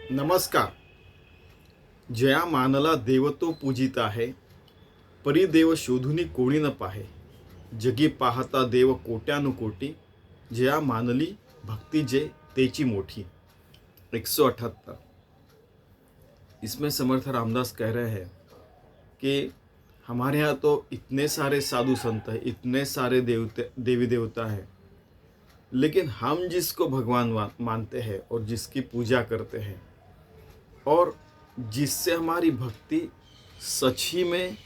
नमस्कार. जया मानला देव तो पूजिता आहे, परी देव शोधुनी कोणी न पाहे. जगी पाहता देव कोट्यानुकोटी, जया मानली भक्ति जे तेची मोठी. 178. इसमें समर्थ रामदास कह रहे हैं कि हमारे यहाँ तो इतने सारे साधु संत हैं, इतने सारे देवी देवता हैं, लेकिन हम जिसको भगवान मानते हैं और जिसकी पूजा करते हैं और जिससे हमारी भक्ति सच ही में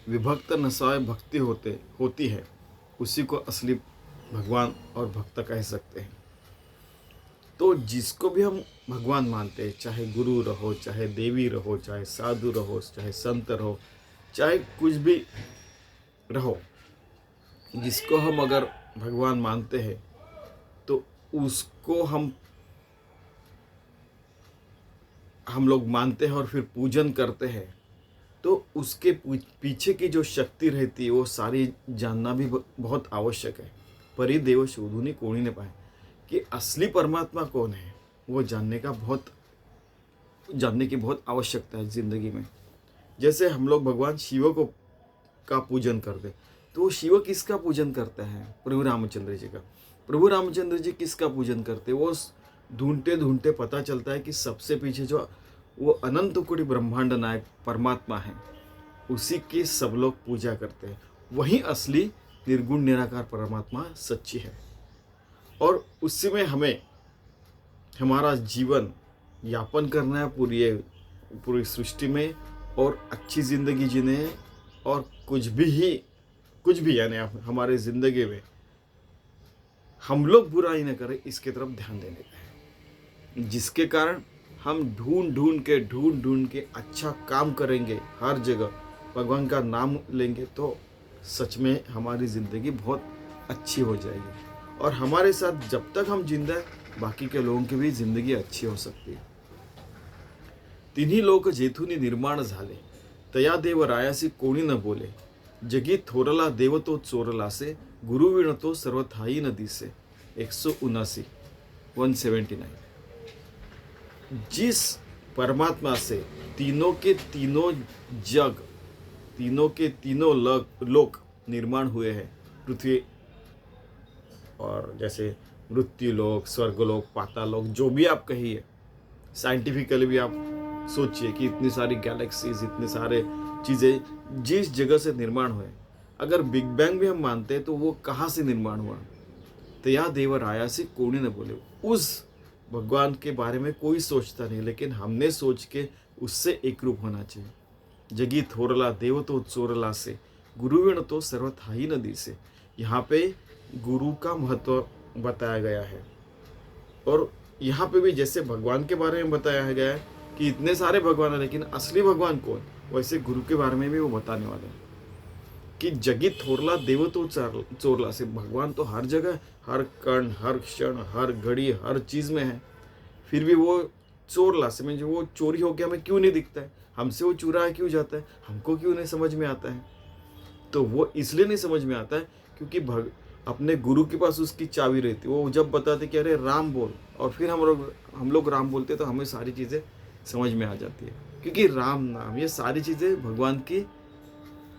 विभक्त नसाए भक्ति होती है, उसी को असली भगवान और भक्त कह सकते हैं. तो जिसको भी हम भगवान मानते हैं, चाहे गुरु रहो, चाहे देवी रहो, चाहे साधु रहो, चाहे संत रहो, चाहे कुछ भी रहो, जिसको हम अगर भगवान मानते हैं तो उसको हम लोग मानते हैं और फिर पूजन करते हैं, तो उसके पीछे की जो शक्ति रहती है वो सारी जानना भी बहुत आवश्यक है. परिदेव शोधुनी कोणी ने पाए कि असली परमात्मा कौन है, वो जानने की बहुत आवश्यकता है ज़िंदगी में. जैसे हम लोग भगवान शिव का पूजन करते, तो वो शिव किसका पूजन करते हैं? प्रभु रामचंद्र जी का. प्रभु रामचंद्र जी किसका पूजन करते? वो ढूंढते ढूंढते पता चलता है कि सबसे पीछे जो वो अनंत कोटि ब्रह्मांड नायक परमात्मा है, उसी की सब लोग पूजा करते हैं. वही असली निर्गुण निराकार परमात्मा सच्ची है और उसी में हमें हमारा जीवन यापन करना है पूरी सृष्टि में, और अच्छी ज़िंदगी जीने हैं. और कुछ भी यानी हमारे ज़िंदगी में हम लोग बुराई न करें, इसके तरफ ध्यान देने का है, जिसके कारण हम ढूंढ के अच्छा काम करेंगे. हर जगह भगवान का नाम लेंगे तो सच में हमारी ज़िंदगी बहुत अच्छी हो जाएगी. और हमारे साथ जब तक हम जिंदा हैं, बाकी के लोगों की भी ज़िंदगी अच्छी हो सकती है. तिन्ही लोक जेथुनी निर्माण झाले, तया देव रायासी कोणी न बोले. जगी थोरला देव तो चोरला से, गुरु विण तो सर्वथाई न दिसे. 179 179. जिस परमात्मा से तीनों के तीनों लोक निर्माण हुए हैं, पृथ्वी और जैसे मृत्यु लोक, स्वर्गलोक, पाताल लोक, जो भी आप कहिए, साइंटिफिकली भी आप सोचिए कि इतनी सारी गैलेक्सीज, इतने सारे चीज़ें जिस जगह से निर्माण हुए, अगर बिग बैंग भी हम मानते हैं तो वो कहाँ से निर्माण हुआ? तो या देव राया से कोणी न बोले. उस भगवान के बारे में कोई सोचता नहीं, लेकिन हमने सोच के उससे एक रूप होना चाहिए. जगी थोरला देव तो चोरला से, गुरुविण तो सर्वथाई न दिसे. यहाँ पे गुरु का महत्व बताया गया है. और यहाँ पे भी जैसे भगवान के बारे में बताया गया है कि इतने सारे भगवान हैं, लेकिन असली भगवान कौन, वैसे गुरु के बारे में भी वो बताने वाले हैं कि जगी थोरला देव तो चोरला से. भगवान तो हर जगह, हर कण, हर क्षण, हर घड़ी, हर चीज़ में है, फिर भी वो चोरला से में जो वो चोरी हो गया हमें क्यों नहीं दिखता है? हमसे वो चुराया क्यों जाता है? हमको क्यों नहीं समझ में आता है? तो वो इसलिए नहीं समझ में आता है क्योंकि अपने गुरु के पास उसकी चाबी रहती है. वो जब बताते कि अरे राम बोल, और फिर हम लोग राम बोलते तो हमें सारी चीज़ें समझ में आ जाती है, क्योंकि राम नाम, ये सारी चीज़ें भगवान की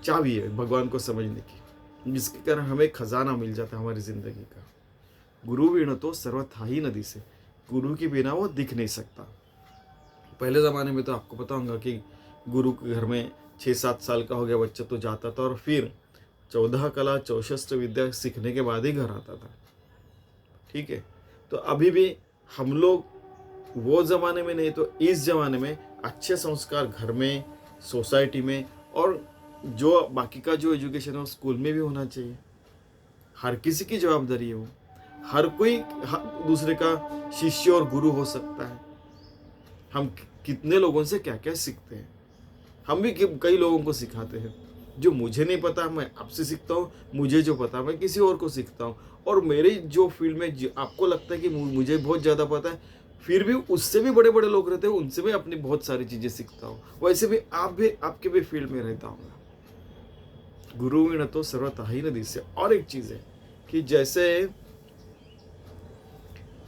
चाबी है भगवान को समझने की, जिसके कारण हमें खजाना मिल जाता है हमारी ज़िंदगी का. गुरु बिना तो सर्वथाई नदी से, गुरु के बिना वो दिख नहीं सकता. पहले ज़माने में तो आपको पता होगा कि गुरु के घर में 6-7 साल का हो गया बच्चा तो जाता था, और फिर 14 कला 64 विद्या सीखने के बाद ही घर आता था. ठीक है, तो अभी भी हम लोग वो ज़माने में नहीं तो इस ज़माने में अच्छे संस्कार घर में, सोसाइटी में, और जो बाकी का जो एजुकेशन है वो स्कूल में भी होना चाहिए. हर किसी की जवाबदारी है वो. हर कोई दूसरे का शिष्य और गुरु हो सकता है. हम कितने लोगों से क्या क्या सीखते हैं. हम भी कई लोगों को सिखाते हैं. जो मुझे नहीं पता मैं आपसे सीखता हूँ, मुझे जो पता मैं किसी और को सीखता हूँ. और मेरी जो फील्ड में आपको लगता है कि मुझे बहुत ज़्यादा पता है, फिर भी उससे भी बड़े बड़े लोग रहते हैं, उनसे भी अपनी बहुत सारी चीज़ें सीखता हूँ. वैसे भी आपके भी फील्ड में रहता हूँ. गुरु विण तो सर्वथाई न दिसे. और एक चीज़ है कि जैसे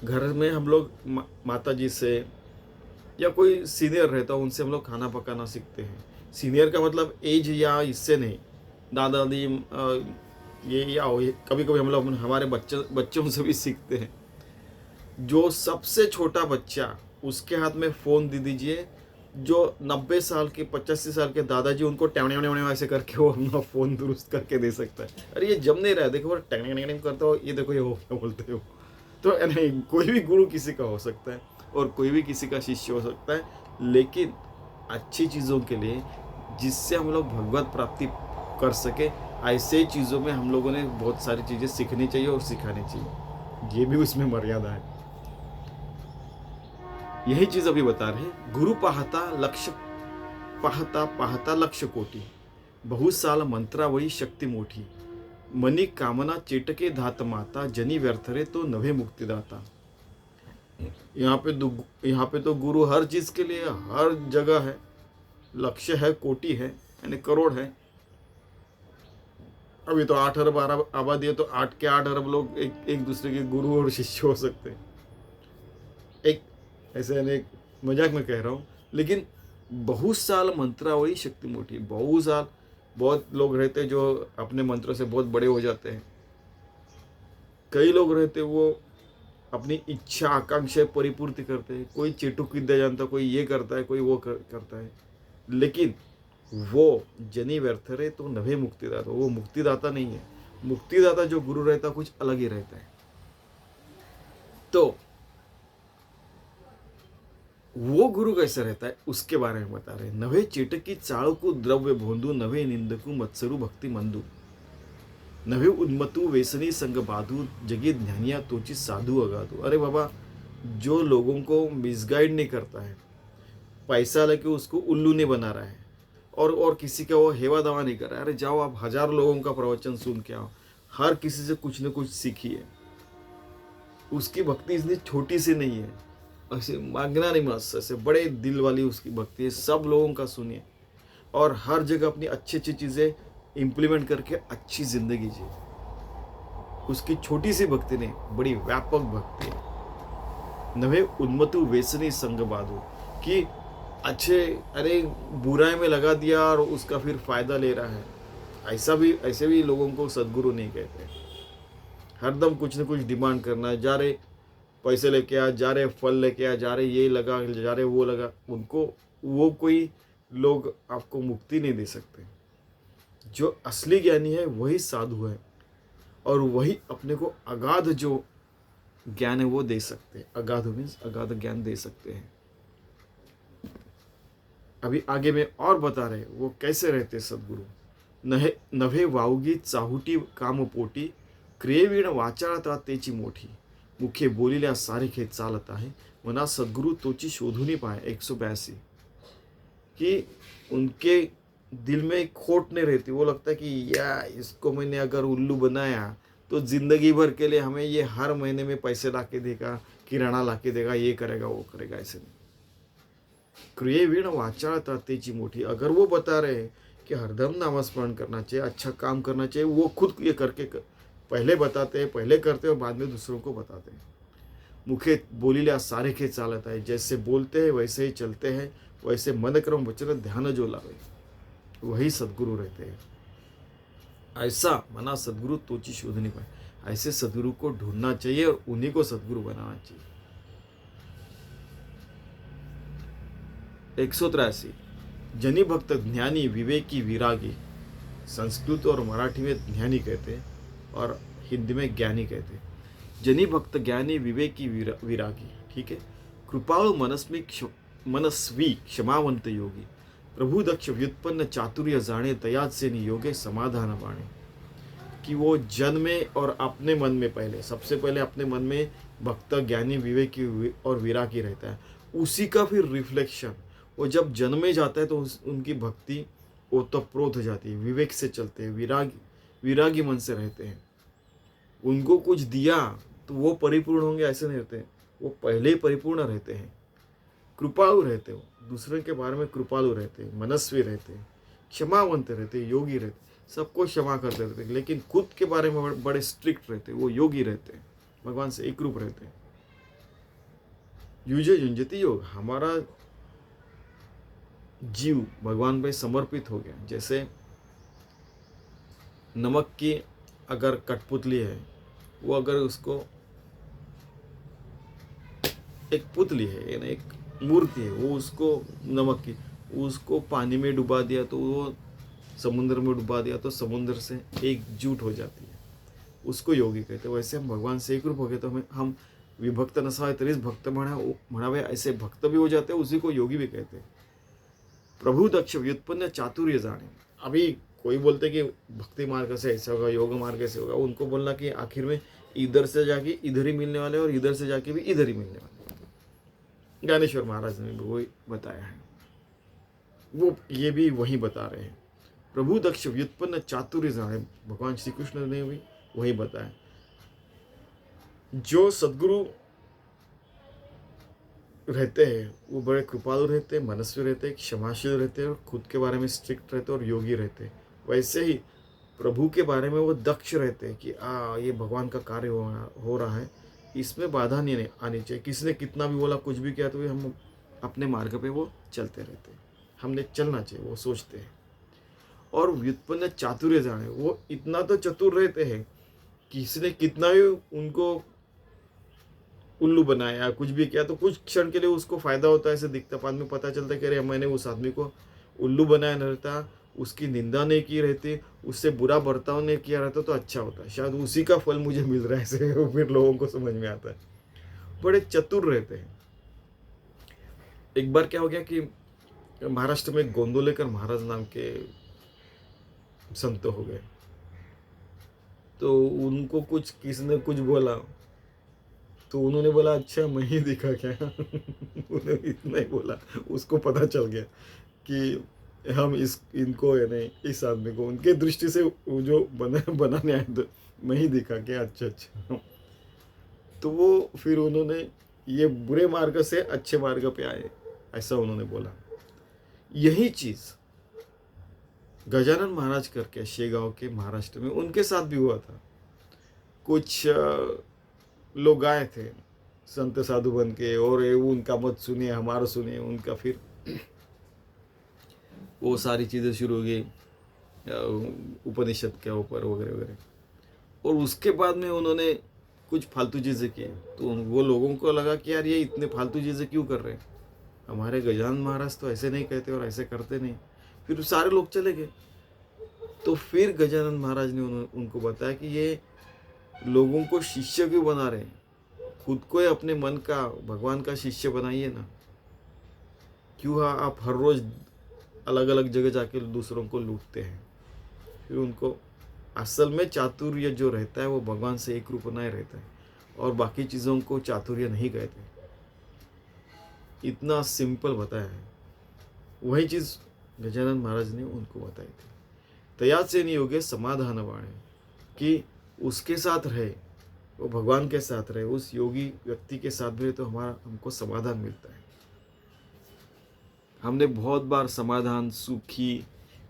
घर में हम लोग माता जी से, या कोई सीनियर रहता है, उनसे हम लोग खाना पकाना सीखते हैं। सीनियर का मतलब एज या इससे नहीं, दादा दादी ये या कभी कभी हम लोग हमारे बच्चों से भी सीखते हैं। जो सबसे छोटा बच्चा, उसके हाथ में फ़ोन दे दीजिए, जो 90 साल के 85 साल के दादाजी, उनको टैवणे ऐसे करके वो अपना फ़ोन दुरुस्त करके दे सकता है। अरे ये जम नहीं रहा है, देखो टैवणे करता हो, ये देखो ये हो क्या बोलते हो। तो नहीं, कोई भी गुरु किसी का हो सकता है और कोई भी किसी का शिष्य हो सकता है, लेकिन अच्छी चीज़ों के लिए, जिससे हम लोग भगवत प्राप्ति कर सके, ऐसे चीज़ों में हम लोगों ने बहुत सारी चीज़ें सीखनी चाहिए और सिखानी चाहिए। ये भी उसमें मर्यादा है। यही चीज अभी बता रहे हैं। गुरु पाहता पाहता लक्ष कोटी, बहुत साल मंत्रावळी शक्ति मोठी, मनी कामना चेटके धात माता, जनी व्यर्थ रे तो नभे मुक्तिदाता। यहाँ पे तो गुरु हर चीज के लिए हर जगह है। लक्ष्य है, कोटि है, यानी करोड़ है। अभी तो 8 अरब आबादी है, तो 8 के 8 अरब लोग एक दूसरे के गुरु और शिष्य हो सकते हैं। एक ऐसे अनेक मजाक में कह रहा हूँ, लेकिन बहुत साल मंत्रावली शक्ति मोटी, बहुत साल, बहुत लोग रहते हैं जो अपने मंत्रों से बहुत बड़े हो जाते हैं। कई लोग रहते हैं वो अपनी इच्छा आकांक्षा परिपूर्ति करते हैं। कोई चेटुक विद्या जानता, कोई ये करता है, कोई वो करता है, लेकिन वो जनी व्यर्थ रहे तो नभे मुक्तिदाता, वो मुक्तिदाता नहीं है। मुक्तिदाता जो गुरु रहता है कुछ अलग ही रहता है। तो वो गुरु कैसे रहता है उसके बारे में बता रहे हैं। नवे चेटकी चाळकू द्रव्य भोंदू, नवे निंदकू मत्सरू भक्ति मंदू, नवे उन्मतू वेसनी संग बाधू, जगी ज्ञानिया तोची साधु अगाधू। अरे बाबा, जो लोगों को मिसगाइड नहीं करता है, पैसा लेके उसको उल्लू नहीं बना रहा है, और किसी का वो हेवा दवा नहीं कर रहा है। अरे जाओ, आप 1000 लोगों का प्रवचन सुन के आओ, हर किसी से कुछ न कुछ सीखिए। उसकी भक्ति इतनी छोटी सी नहीं है, ऐसे मांगना नहीं, मस्त ऐसे बड़े दिल वाली उसकी भक्ति है। सब लोगों का सुनिए और हर जगह अपनी अच्छी अच्छी चीज़ें इम्प्लीमेंट करके अच्छी जिंदगी जिए। उसकी छोटी सी भक्ति नहीं, बड़ी व्यापक भक्ति है। नवे उन्मतु वेसनी संग बाधु, कि अच्छे, अरे बुराई में लगा दिया और उसका फिर फायदा ले रहा है, ऐसे भी लोगों को सदगुरु नहीं कहते। हरदम कुछ न कुछ डिमांड करना है, जा रहे पैसे लेके आ, जा रहे फल लेके आ, जा रहे ये लगा, जा रहे वो लगा, उनको वो कोई लोग आपको मुक्ति नहीं दे सकते। जो असली ज्ञानी है वही साधु है, और वही अपने को अगाध जो ज्ञान है वो दे सकते हैं। अगाध मीन्स अगाध ज्ञान दे सकते हैं। अभी आगे में और बता रहे वो कैसे रहते सदगुरु। नभे वावगी चाहुटी कामपोटी, क्रियेवीण वाचाळता तेची मोठी, मुखे बोलिल्या सारिखे चालत आहे, मना सदगुरु तोची शोधूनी पाए। 182, कि उनके दिल में खोट नहीं रहती। वो लगता है कि या इसको मैंने अगर उल्लू बनाया तो जिंदगी भर के लिए हमें ये हर महीने में पैसे ला के देगा, किराना ला के देगा, ये करेगा वो करेगा, ऐसे नहीं। क्रियेवीण वाचाळता तेची मोठी, अगर वो बता रहे कि हरदम नामस्मरण करना चाहिए, अच्छा काम करना चाहिए, वो खुद ये करके पहले बताते हैं, पहले करते हैं और बाद में दूसरों को बताते हैं। मुखे बोलिल्या सारिखे चालत आहे, जैसे बोलते हैं वैसे ही चलते हैं, वैसे मन क्रम वचन ध्यान जो लावे, वही सदगुरु रहते हैं। ऐसा मना सदगुरु तोची शोधनी पाए, ऐसे सदगुरु को ढूंढना चाहिए और उन्हीं को सदगुरु बनाना चाहिए। 183, जनी भक्त ज्ञानी विवेकी विरागी, संस्कृत और मराठी में ज्ञानी कहते हैं और हिंदी में ज्ञानी कहते हैं। जनी भक्त ज्ञानी विवेकी विरागी, ठीक है। कृपाळु मनस्वी क्षमावंत योगी, प्रभु दक्ष व्युत्पन्न चातुर्य जाने, तयाद से नियोगे समाधान बाणे। कि वो जन्मे और अपने मन में, पहले सबसे पहले अपने मन में भक्त ज्ञानी विवेकी और विरागी रहता है, उसी का फिर रिफ्लेक्शन वो जब जन्मे जाता है तो उनकी भक्ति ओतप्रोत हो जाती है, विवेक से चलते हैं, विरागी मन से रहते हैं। उनको कुछ दिया तो वो परिपूर्ण होंगे ऐसे नहीं रहते, वो पहले ही परिपूर्ण रहते हैं। कृपालु रहते हो, दूसरे के बारे में कृपालु रहते हैं, मनस्वी रहते हैं, क्षमावंत रहते हैं, योगी रहते हैं, सबको क्षमा करते रहते हैं, लेकिन खुद के बारे में बड़े स्ट्रिक्ट रहते हैं, वो योगी रहते हैं, भगवान से एक रूप रहते हैं। युजे युंजति योग, हमारा जीव भगवान पे समर्पित हो गया। जैसे नमक की अगर कठपुतली है, वो अगर उसको एक पुतली है यानी एक मूर्ति है, वो उसको नमक की उसको पानी में डुबा दिया तो वो समुद्र में डुबा दिया तो समुद्र से एकजुट हो जाती है, उसको योगी कहते हैं। वैसे हम भगवान से एक रूप हो गए तो हम विभक्त नसावे तरीच भक्त म्हणावे, ऐसे भक्त भी हो जाते हैं, उसी को योगी भी कहते हैं। प्रभु दक्ष व्युत्पन्न चातुर्य जाने। अभी कोई बोलते कि भक्ति मार्ग से ऐसा होगा, योग मार्ग से होगा, उनको बोलना कि आखिर में इधर से जाके इधर ही मिलने वाले और इधर से जाके भी इधर ही मिलने वाले। ज्ञानेश्वर महाराज ने भी वही बताया है, वो ये भी वही बता रहे हैं। प्रभु दक्ष व्युत्पन्न चातुर्य जाने, भगवान श्री कृष्ण ने भी वही बताया। जो सद्गुरु रहते हैं वो बड़े कृपालु रहते हैं, मनस्वी रहते हैं, क्षमाशील रहते हैं और खुद के बारे में स्ट्रिक्ट रहते हैं और योगी रहते हैं। वैसे ही प्रभु के बारे में वो दक्ष रहते हैं कि ये भगवान का कार्य हो रहा है, इसमें बाधा नहीं आनी चाहिए। किसी ने कितना भी बोला, कुछ भी किया, तो भी हम अपने मार्ग पे वो चलते रहते हैं, हमने चलना चाहिए, वो सोचते हैं। और व्युत्पन्न चातुर्य जाने, वो इतना तो चतुर रहते हैं, किसी ने कितना भी उनको उल्लू बनाया, कुछ भी किया, तो कुछ क्षण के लिए उसको फायदा होता है, ऐसे दिखता, बाद में पता चलता है कि अरे मैंने उस आदमी को उल्लू बनाया नहीं रहता, उसकी निंदा नहीं की रहती, उससे बुरा बर्ताव नहीं किया रहता तो अच्छा होता है, शायद उसी का फल मुझे मिल रहा है, ऐसे फिर लोगों को समझ में आता है। बड़े चतुर रहते हैं। एक बार क्या हो गया कि महाराष्ट्र में गोंदोलेकर महाराज नाम के संत हो गए, तो उनको कुछ किसी ने कुछ बोला, तो उन्होंने बोला अच्छा मैं ही दिखा क्या उन्होंने इतना ही बोला, उसको पता चल गया कि हम इनको यानी इस आदमी को उनके दृष्टि से जो बनाने आए तो मैं ही दिखा क्या, अच्छा। तो वो फिर उन्होंने ये बुरे मार्ग से अच्छे मार्ग पे आए, ऐसा उन्होंने बोला। यही चीज गजानन महाराज करके शेगांव के महाराष्ट्र में उनके साथ भी हुआ था। कुछ लोग आए थे संत साधु बन के, और उनका मत सुनिए, हमारा सुनिए, उनका फिर वो सारी चीज़ें शुरू हो गई उपनिषद के ऊपर वगैरह वगैरह। और उसके बाद में उन्होंने कुछ फालतू चीज़ें की, तो वो लोगों को लगा कि यार ये इतने फालतू चीज़ें क्यों कर रहे हैं, हमारे गजानन महाराज तो ऐसे नहीं कहते और ऐसे करते नहीं। फिर सारे लोग चले गए। तो फिर गजानन महाराज ने उनको बताया कि ये लोगों को शिष्य क्यों बना रहे हैं, खुद को अपने मन का भगवान का शिष्य बनाइए ना। क्यों आप हर रोज अलग अलग जगह जाके दूसरों को लूटते हैं। फिर उनको असल में चातुर्य जो रहता है वो भगवान से एक रूप नहीं रहता है, और बाकी चीज़ों को चातुर्य नहीं कहते। इतना सिंपल बताया है। वही चीज़ गजानन महाराज ने उनको बताई थी। तया से नहीं होगे समाधान वाणे, कि उसके साथ रहे, वो भगवान के साथ रहे, उस योगी व्यक्ति के साथ रहे तो हमको समाधान मिलता है। हमने बहुत बार समाधान, सुखी,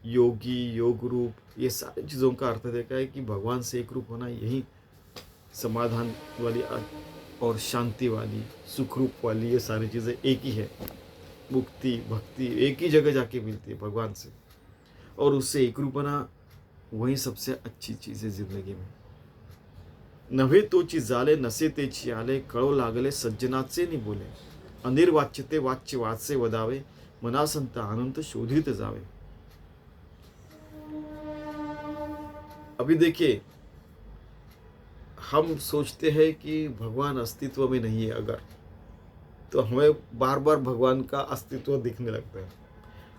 योगी, योग रूप, ये सारी चीज़ों का अर्थ देखा है कि भगवान से एक रूप होना यही समाधान वाली और शांति वाली, सुख रूप वाली, ये सारी चीज़ें एक ही है। मुक्ति, भक्ति एक ही जगह जाके मिलती है भगवान से, और उससे एक रूप होना वही सबसे अच्छी चीज़ है जिंदगी में। नव्हे तोची जाले नसे तेची आले, कळो लागले सज्जनाचे नि बोले, अनिर्वाच्यते वाच्य वाचे वदावे, मनासंत आनंद शोधित जावे। अभी देखिए, हम सोचते हैं कि भगवान अस्तित्व में नहीं है अगर, तो हमें बार बार भगवान का अस्तित्व दिखने लगता है।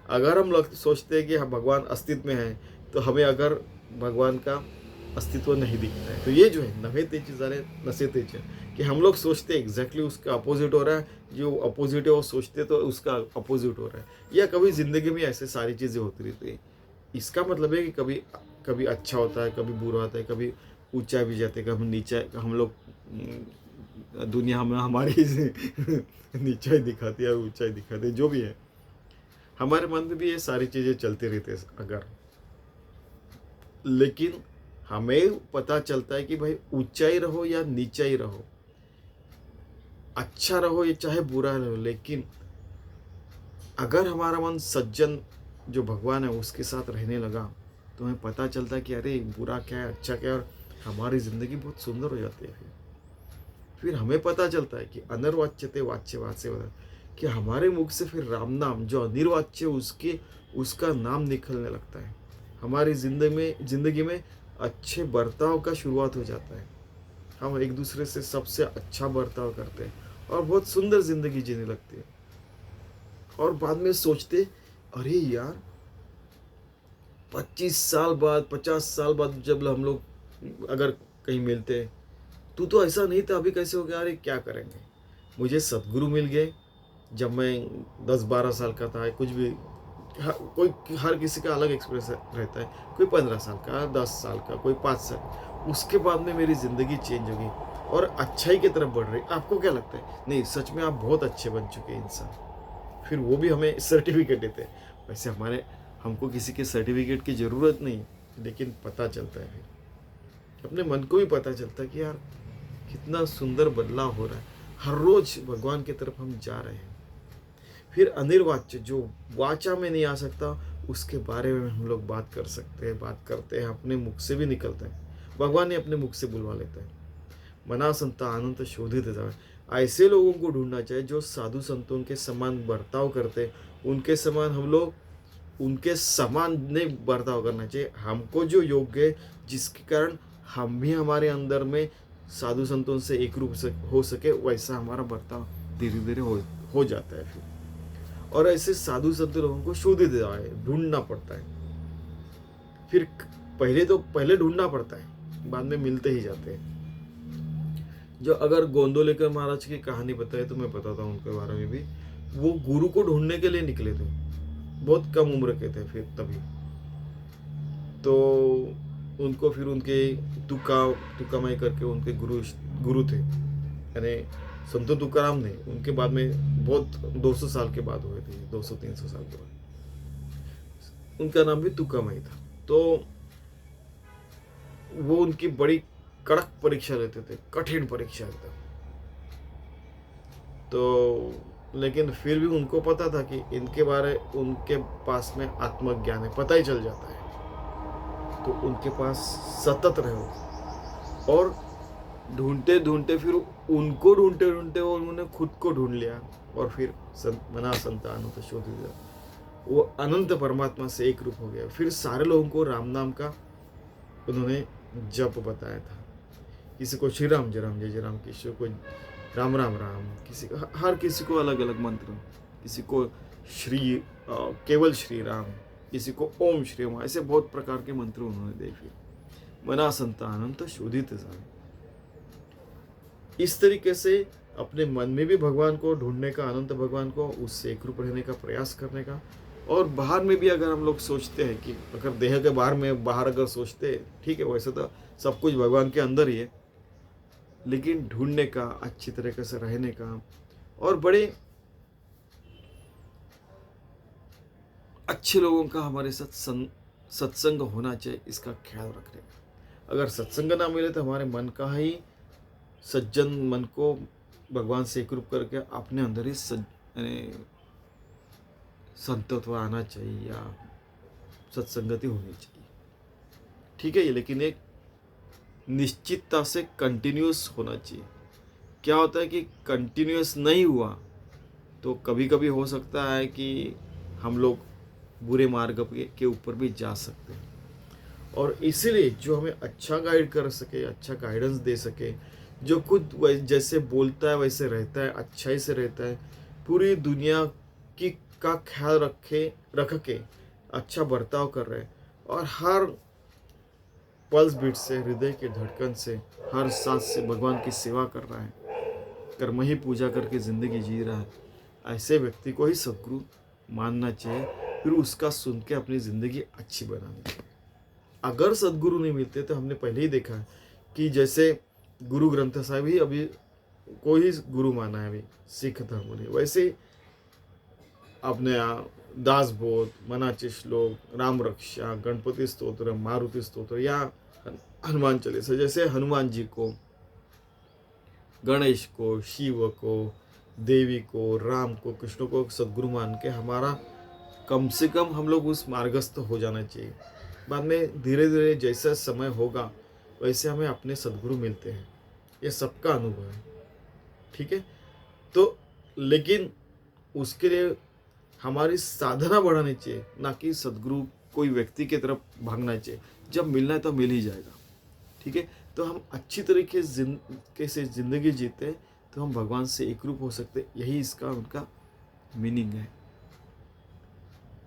अगर हम सोचते हैं कि हम भगवान अस्तित्व में है, तो हमें अगर भगवान का अस्तित्व नहीं दिखता है। तो ये जो है नवे तेज जाने नशे तेज है, कि हम लोग सोचते हैं एग्जैक्टली उसका अपोजिट हो रहा है, जो अपोजिट है वो सोचते तो उसका अपोजिट हो रहा है। या कभी ज़िंदगी में ऐसे सारी चीज़ें होती रहती है। इसका मतलब है कि कभी कभी अच्छा होता है, कभी बुरा होता है, कभी ऊंचा भी जाते, कभी नीचा। हम लोग दुनिया में हमारी नीचाई दिखाती है और ऊंचाई दिखाती है, जो भी है हमारे मन में भी ये सारी चीज़ें चलती रहती है अगर। लेकिन हमें पता चलता है कि भाई ऊंचाई रहो या नीचाई रहो, अच्छा रहो या चाहे बुरा रहो, लेकिन अगर हमारा मन सज्जन जो भगवान है उसके साथ रहने लगा, तो हमें पता चलता है कि अरे बुरा क्या है, अच्छा क्या है, और हमारी ज़िंदगी बहुत सुंदर हो जाती है। फिर हमें पता चलता है कि अनिर्वाच्यते वाच्य वाच्य कि हमारे मुख से फिर राम नाम जो अनिर्वाच्य उसका नाम निकलने लगता है। हमारी जिंदगी में अच्छे बर्ताव का शुरुआत हो जाता है। हम एक दूसरे से सबसे अच्छा बर्ताव करते हैं और बहुत सुंदर जिंदगी जीने लगते हैं। और बाद में सोचते, अरे यार 25 साल बाद 50 साल बाद जब हम लोग अगर कहीं मिलते हैं, तू तो ऐसा नहीं था, अभी कैसे हो गया? अरे क्या करेंगे, मुझे सदगुरु मिल गए जब मैं 10-12 साल का था। कुछ भी हर किसी का अलग एक्सपीरियंस रहता है, कोई 15 साल का, 10 साल का, कोई 5 साल। उसके बाद में मेरी ज़िंदगी चेंज हो गई और अच्छाई की तरफ बढ़ रही। आपको क्या लगता है? नहीं, सच में आप बहुत अच्छे बन चुके हैं इंसान। फिर वो भी हमें सर्टिफिकेट देते हैं। वैसे हमको किसी के सर्टिफिकेट की ज़रूरत नहीं, लेकिन पता चलता है, फिर अपने मन को भी पता चलता है कि यार कितना सुंदर बदलाव हो रहा है, हर रोज भगवान की तरफ हम जा रहे हैं। फिर अनिर्वाच्य जो वाचा में नहीं आ सकता, उसके बारे में हम लोग बात कर सकते हैं, बात करते हैं, अपने मुख से भी निकलता है, भगवान ने अपने मुख से बुलवा लेता है। मना संता अनंत शोधित जाए। ऐसे लोगों को ढूंढना चाहिए जो साधु संतों के समान बर्ताव करते, उनके समान हम लोग उनके समान नहीं बर्ताव करना चाहिए। हमको जो योग्य है, जिसके कारण हम भी हमारे अंदर में साधु संतों से एक रूप से हो सके, वैसा हमारा बर्ताव धीरे धीरे हो जाता है। फिर और ऐसे साधु संत लोगों को शोधित जाए, ढूंढना पड़ता है। फिर पहले ढूंढना पड़ता है, बाद में मिलते ही जाते हैं। जो अगर गोंदोलेकर महाराज की कहानी बताए तो मैं बताता हूँ उनके बारे में भी। वो गुरु को ढूंढने के लिए निकले थे, बहुत कम उम्र के थे फिर तभी। तो उनको फिर उनके तुकामाई करके उनके गुरु थे, यानी संत तुकाराम ने उनके बाद में बहुत 200 साल के बाद हुए थे, 200-300 साल के बाद। उनका नाम भी तुकामाई था। तो वो उनकी बड़ी कड़क परीक्षा लेते थे, कठिन परीक्षा एकदम। तो लेकिन फिर भी उनको पता था कि उनके पास में आत्मज्ञान है, पता ही चल जाता है। तो उनके पास सतत रहो, और ढूंढते ढूंढते फिर उनको ढूंढते ढूंढते उन्होंने खुद को ढूंढ लिया। और फिर मना संतान तो शोधित, वो अनंत परमात्मा से एक रूप हो गया। फिर सारे लोगों को राम नाम का उन्होंने जप बताया था। किसी को श्री राम जय राम जय जय राम, किसी को राम राम राम, किसी को हर किसी को अलग अलग मंत्र, किसी को केवल श्री राम, किसी को ओम श्री ओम, ऐसे बहुत प्रकार के मंत्र उन्होंने दे। फिर मना संतान तो शोधित जाए। इस तरीके से अपने मन में भी भगवान को ढूंढने का, अनंत भगवान को, उससे एक रूप रहने का प्रयास करने का। और बाहर में भी अगर हम लोग सोचते हैं कि अगर देह के बाहर अगर सोचते हैं, ठीक है, वैसे तो सब कुछ भगवान के अंदर ही है, लेकिन ढूंढने का, अच्छी तरीके से रहने का, और बड़े अच्छे लोगों का हमारे साथ सत्संग होना चाहिए, इसका ख्याल रखने का। अगर सत्संग ना मिले तो हमारे मन का ही सज्जन मन को भगवान से एकरूप करके अपने अंदर ही संतत्व आना चाहिए या सत्संगति होनी चाहिए, ठीक है। लेकिन एक निश्चितता से कंटिन्यूस होना चाहिए। क्या होता है कि कंटिन्यूस नहीं हुआ तो कभी कभी हो सकता है कि हम लोग बुरे मार्ग के ऊपर भी जा सकते हैं। और इसीलिए जो हमें अच्छा गाइड कर सके, अच्छा गाइडेंस दे सके, जो खुद जैसे बोलता है वैसे रहता है, अच्छाई से रहता है, पूरी दुनिया की का ख्याल रख के अच्छा बर्ताव कर रहे हैं, और हर पल्स बीट से, हृदय की धड़कन से, हर सांस से भगवान की सेवा कर रहा है, कर्म ही पूजा करके ज़िंदगी जी रहा है, ऐसे व्यक्ति को ही सदगुरु मानना चाहिए। फिर उसका सुन के अपनी ज़िंदगी अच्छी बनानी चाहिए। अगर सदगुरु नहीं मिलते तो हमने पहले ही देखा है कि जैसे गुरु ग्रंथ साहिब ही अभी कोई ही गुरु माना है अभी सिख धर्म ने, वैसे अपने दासबोध, मनाचे श्लोक, राम रक्षा, गणपति स्तोत्र, मारुति स्तोत्र या हनुमान चालीसा, जैसे हनुमान जी को, गणेश को, शिव को, देवी को, राम को, कृष्ण को सदगुरु मान के हमारा कम से कम हम लोग उस मार्गस्थ हो जाना चाहिए। बाद में धीरे धीरे जैसा समय होगा वैसे हमें अपने सदगुरु मिलते हैं, ये सबका अनुभव है। ठीक है, तो लेकिन उसके लिए हमारी साधना बढ़ानी चाहिए, ना कि सदगुरु कोई व्यक्ति की तरफ भागना चाहिए। जब मिलना है तो मिल ही जाएगा। ठीक है, तो हम अच्छी तरीके से ज़िंदगी जीते हैं तो हम भगवान से एक रूप हो सकते, यही इसका उनका मीनिंग है।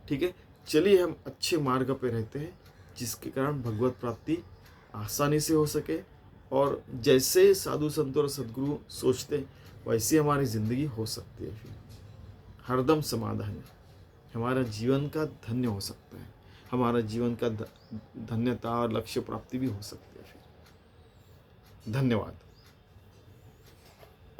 ठीक है, चलिए हम अच्छे मार्ग पे रहते हैं जिसके कारण भगवत प्राप्ति आसानी से हो सके, और जैसे साधु संत और सदगुरु सोचते हैं वैसे हमारी ज़िंदगी हो सकती है। फिर हरदम समाधान है, हमारा जीवन का धन्य हो सकता है, हमारा जीवन का धन्यता और लक्ष्य प्राप्ति भी हो सकती है। फिर धन्यवाद।